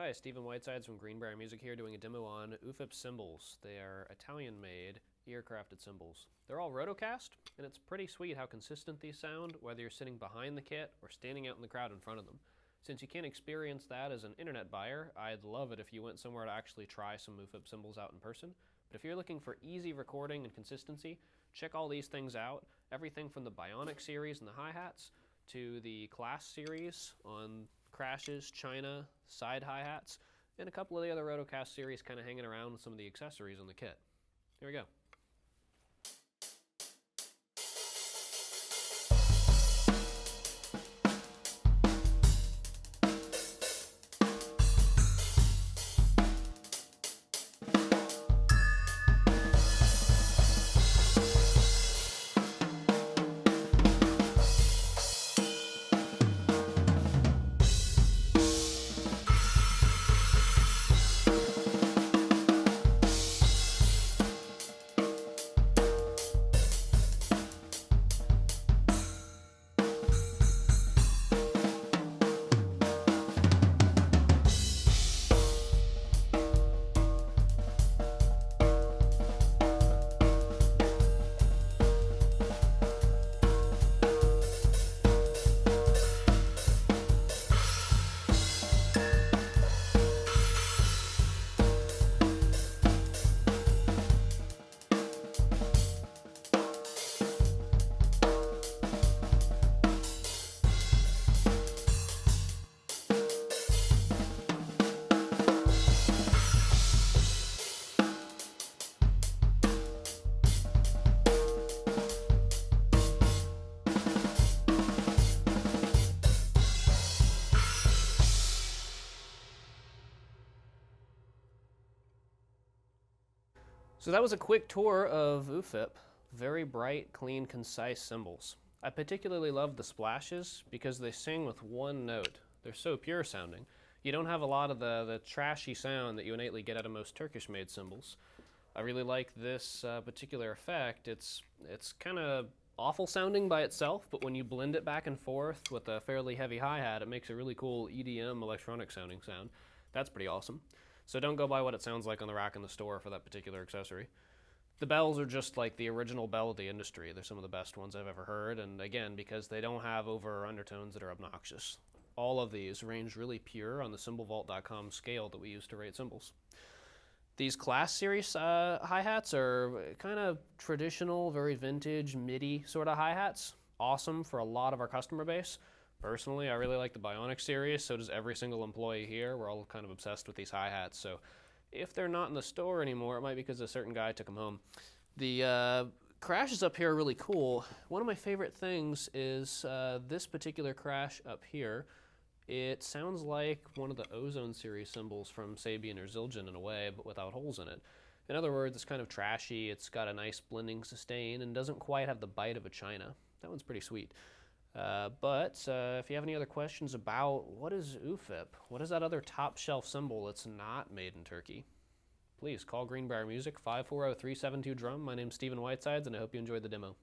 Hi, Stephen Whitesides from Greenbrier Music here doing a demo on UFIP cymbals. They are Italian-made, ear-crafted cymbals. They're all rotocast, and it's pretty sweet how consistent these sound, whether you're sitting behind the kit or standing out in the crowd in front of them. Since you can't experience that as an internet buyer, I'd love it if you went somewhere to actually try some UFIP cymbals out in person. But if you're looking for easy recording and consistency, check all these things out. Everything from the Bionic series and the hi-hats to the Class series on crashes, china, side hi-hats, and a couple of the other rotocast series kind of hanging around with some of the accessories on the kit. Here we go. So that was a quick tour of UFIP. Very bright, clean, concise cymbals. I particularly love the splashes because they sing with one note. They're so pure sounding. You don't have a lot of the trashy sound that you innately get out of most Turkish-made cymbals. I really like this particular effect. It's kind of awful sounding by itself, but when you blend it back and forth with a fairly heavy hi-hat, it makes a really cool EDM electronic sounding sound. That's pretty awesome. So don't go by what it sounds like on the rack in the store for that particular accessory. The bells are just like the original bell of the industry. They're some of the best ones I've ever heard, and again, because they don't have over or undertones that are obnoxious. All of these range really pure on the cymbalvault.com scale that we use to rate cymbals. These Class series hi-hats are kind of traditional, very vintage, MIDI sort of hi-hats. Awesome for a lot of our customer base. Personally, I really like the Bionic series, so does every single employee here. We're all kind of obsessed with these hi-hats, so if they're not in the store anymore, it might be because a certain guy took them home. The crashes up here are really cool. One of my favorite things is this particular crash up here. It sounds like one of the Ozone series cymbals from Sabian or Zildjian in a way, but without holes in it. In other words, it's kind of trashy, it's got a nice blending sustain, and doesn't quite have the bite of a china. That one's pretty sweet. But if you have any other questions about what is UFIP, what is that other top shelf cymbal that's not made in Turkey, please call Greenbrier Music, 540-372-DRUM. My name's Stephen Whitesides, and I hope you enjoyed the demo.